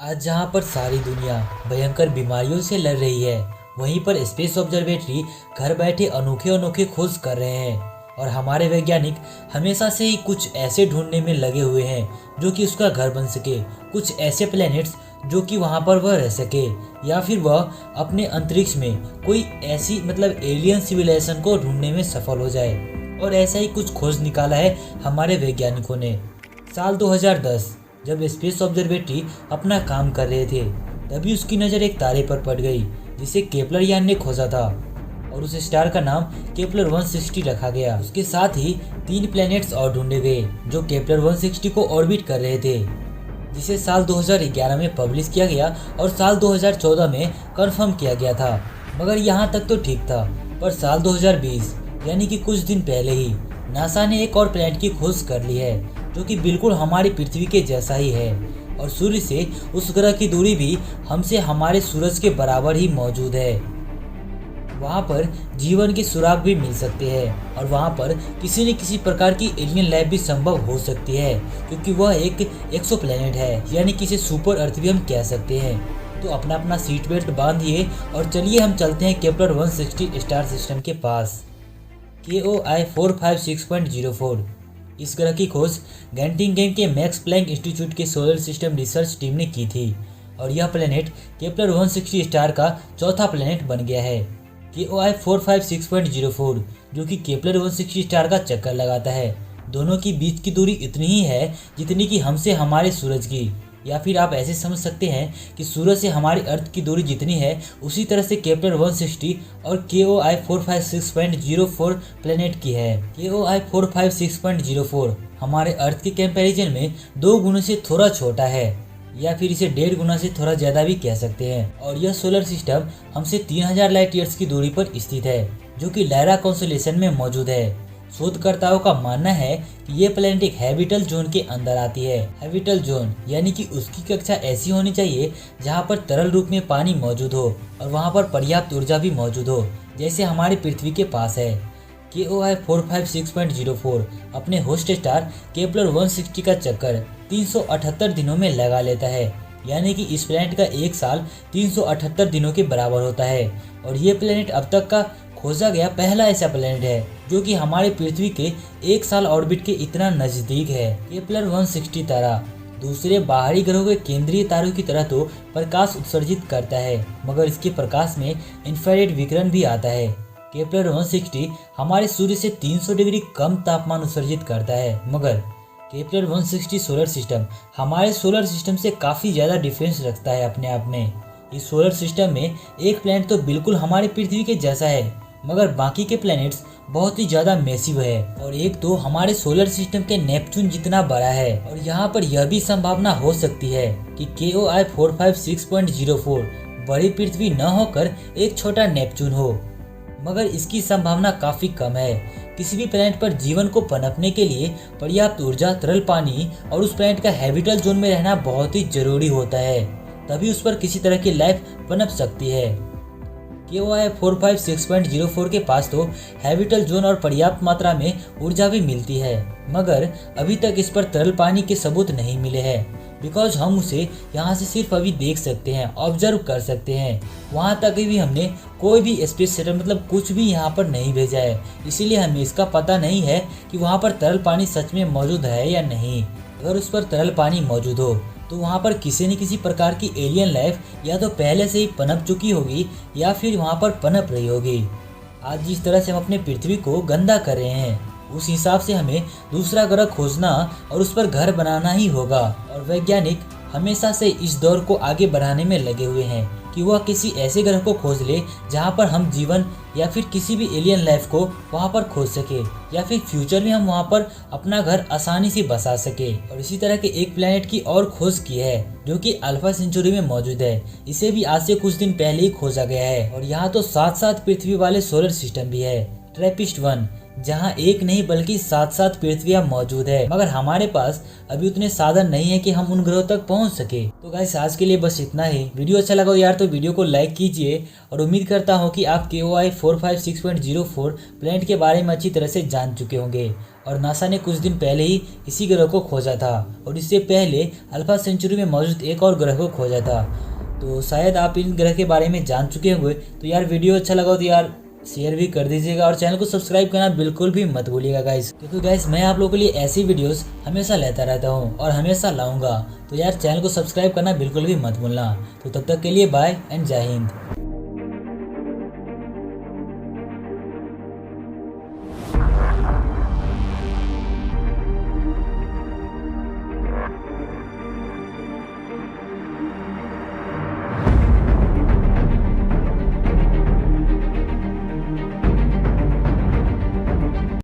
आज जहां पर सारी दुनिया भयंकर बीमारियों से लड़ रही है, वहीं पर स्पेस ऑब्जर्वेटरी घर बैठे अनोखे अनोखे खोज कर रहे हैं। और हमारे वैज्ञानिक हमेशा से ही कुछ ऐसे ढूंढने में लगे हुए हैं जो कि उसका घर बन सके, कुछ ऐसे प्लैनेट्स जो कि वहां पर वह रह सके, या फिर वह अपने अंतरिक्ष में कोई ऐसी एलियन सिविलाइजेशन को ढूंढने में सफल हो जाए। और ऐसा ही कुछ खोज निकाला है हमारे वैज्ञानिकों ने। साल 2010 जब स्पेस ऑब्जर्वेटरी अपना काम कर रहे थे, तभी उसकी नज़र एक तारे पर पड़ गई जिसे केपलर यान ने खोजा था, और उस स्टार का नाम केपलर 160 रखा गया। उसके साथ ही 3 प्लैनेट्स और ढूंढे गए जो केपलर 160 को ऑर्बिट कर रहे थे, जिसे साल 2011 में पब्लिश किया गया और साल 2014 में कंफर्म किया गया था। मगर यहाँ तक तो ठीक था, पर साल 2020 यानी कि कुछ दिन पहले ही नासा ने एक और प्लैनेट की खोज कर ली है जो कि बिल्कुल हमारी पृथ्वी के जैसा ही है, और सूर्य से उस ग्रह की दूरी भी हमसे हमारे सूरज के बराबर ही मौजूद है। वहाँ पर जीवन के सुराग भी मिल सकते हैं, और वहाँ पर किसी न किसी प्रकार की एलियन लाइफ भी संभव हो सकती है, क्योंकि वह एक एक्सोप्लैनेट है, यानी कि इसे सुपर अर्थ भी हम कह सकते हैं। तो अपना अपना सीट बेल्ट बांधिए और चलिए हम चलते हैं केपलर 160 स्टार सिस्टम के पास। KOI 456.04 इस ग्रह की खोज गैंटिंगेम के मैक्स प्लैंक इंस्टीट्यूट के सोलर सिस्टम रिसर्च टीम ने की थी, और यह प्लैनेट केपलर 160 स्टार का चौथा प्लैनेट बन गया है। KOI 456.04 जो कि केपलर 160 स्टार का चक्कर लगाता है। दोनों की बीच की दूरी इतनी ही है जितनी कि हमसे हमारे सूरज की, या फिर आप ऐसे समझ सकते हैं कि सूरज से हमारी अर्थ की दूरी जितनी है, उसी तरह से केपलर 160 और KOI 456.04 प्लैनेट की है। KOI 456.04 हमारे अर्थ के कंपैरिजन में 2 गुना से थोड़ा छोटा है, या फिर इसे 1.5 गुना से थोड़ा ज़्यादा भी कह सकते हैं। और यह सोलर सिस्टम हमसे 3000 लाइट ईयर्स की दूरी पर स्थित है, जो कि लायरा कॉन्स्टेलेशन में मौजूद है। शोधकर्ताओं का मानना है कि ये प्लैनेट एक हैबिटल जोन के अंदर आती है। हैबिटल जोन यानी कि उसकी कक्षा ऐसी होनी चाहिए जहाँ पर तरल रूप में पानी मौजूद हो और वहाँ पर पर्याप्त ऊर्जा भी मौजूद हो, जैसे हमारी पृथ्वी के पास है। KOI 456.04 अपने होस्ट स्टार केपलर 160 का चक्कर 378 दिनों में लगा लेता है, यानी कि इस प्लैनेट का एक साल 378 दिनों के बराबर होता है। और ये प्लैनेट अब तक का खोजा गया पहला ऐसा प्लैनेट है जो कि हमारे पृथ्वी के एक साल ऑर्बिट के इतना नज़दीक है। केपलर 160 तारा दूसरे बाहरी ग्रहों के केंद्रीय तारों की तरह तो प्रकाश उत्सर्जित करता है, मगर इसके प्रकाश में इंफ्रारेड विकिरण भी आता है। केपलर 160 हमारे सूर्य से 300 डिग्री कम तापमान उत्सर्जित करता है, मगर केपलर 160 सोलर सिस्टम हमारे सोलर सिस्टम से काफ़ी ज़्यादा डिफरेंस रखता है अपने आप में। इस सोलर सिस्टम में एक प्लैनेट तो बिल्कुल हमारी पृथ्वी के जैसा है, मगर बाकी के प्लैनेट्स बहुत ही ज़्यादा मैसिव है, और एक तो हमारे सोलर सिस्टम के नेपच्यून जितना बड़ा है। और यहाँ पर यह भी संभावना हो सकती है कि KOI 456.04 बड़ी पृथ्वी न होकर एक छोटा नेपच्यून हो, मगर इसकी संभावना काफ़ी कम है। किसी भी प्लैनेट पर जीवन को पनपने के लिए पर्याप्त ऊर्जा, तरल पानी और उस प्लैनेट का हैबिटल जोन में रहना बहुत ही जरूरी होता है, तभी उस पर किसी तरह की लाइफ पनप सकती है। KOI 456.04 के पास तो हैबिटल जोन और पर्याप्त मात्रा में ऊर्जा भी मिलती है, मगर अभी तक इस पर तरल पानी के सबूत नहीं मिले हैं, बिकॉज हम उसे यहाँ से सिर्फ अभी देख सकते हैं, ऑब्जर्व कर सकते हैं। वहाँ तक भी हमने कोई भी स्पेस सेटल कुछ भी यहाँ पर नहीं भेजा है, इसीलिए हमें इसका पता नहीं है कि वहाँ पर तरल पानी सच में मौजूद है या नहीं। अगर उस पर तरल पानी मौजूद हो तो वहाँ पर किसी न किसी प्रकार की एलियन लाइफ या तो पहले से ही पनप चुकी होगी या फिर वहाँ पर पनप रही होगी। आज जिस तरह से हम अपने पृथ्वी को गंदा कर रहे हैं, उस हिसाब से हमें दूसरा ग्रह खोजना और उस पर घर बनाना ही होगा। और वैज्ञानिक हमेशा से इस दौर को आगे बढ़ाने में लगे हुए हैं कि वह किसी ऐसे ग्रह को खोज ले जहां पर हम जीवन या फिर किसी भी एलियन लाइफ को वहां पर खोज सके, या फिर फ्यूचर में हम वहां पर अपना घर आसानी से बसा सके। और इसी तरह के एक प्लैनेट की और खोज की है जो कि अल्फा सेंचुरी में मौजूद है। इसे भी आज से कुछ दिन पहले ही खोजा गया है, और यहाँ तो साथ साथ पृथ्वी वाले सोलर सिस्टम भी है, ट्रैपिस्ट 1, जहाँ एक नहीं बल्कि 7 पृथ्वियाँ मौजूद है, मगर हमारे पास अभी उतने साधन नहीं है कि हम उन ग्रहों तक पहुँच सके। तो गाइस आज के लिए बस इतना ही। वीडियो अच्छा लगा हो यार तो वीडियो को लाइक कीजिए, और उम्मीद करता हूँ कि आप KOI 456.04 प्लैनेट के बारे में अच्छी तरह से जान चुके होंगे। और नासा ने कुछ दिन पहले ही इसी ग्रह को खोजा था और इससे पहले अल्फा सेंचुरी में मौजूद एक और ग्रह को खोजा था। तो शायद आप इन ग्रह के बारे में जान चुके होंगे। तो यार वीडियो अच्छा लगा तो यार शेयर भी कर दीजिएगा और चैनल को सब्सक्राइब करना बिल्कुल भी मत भूलिएगा गाइस, क्योंकि गाइस मैं आप लोगों के लिए ऐसी वीडियोस हमेशा लेता रहता हूँ और हमेशा लाऊंगा। तो यार चैनल को सब्सक्राइब करना बिल्कुल भी मत भूलना। तो तब तक के लिए बाय एंड जय हिंद।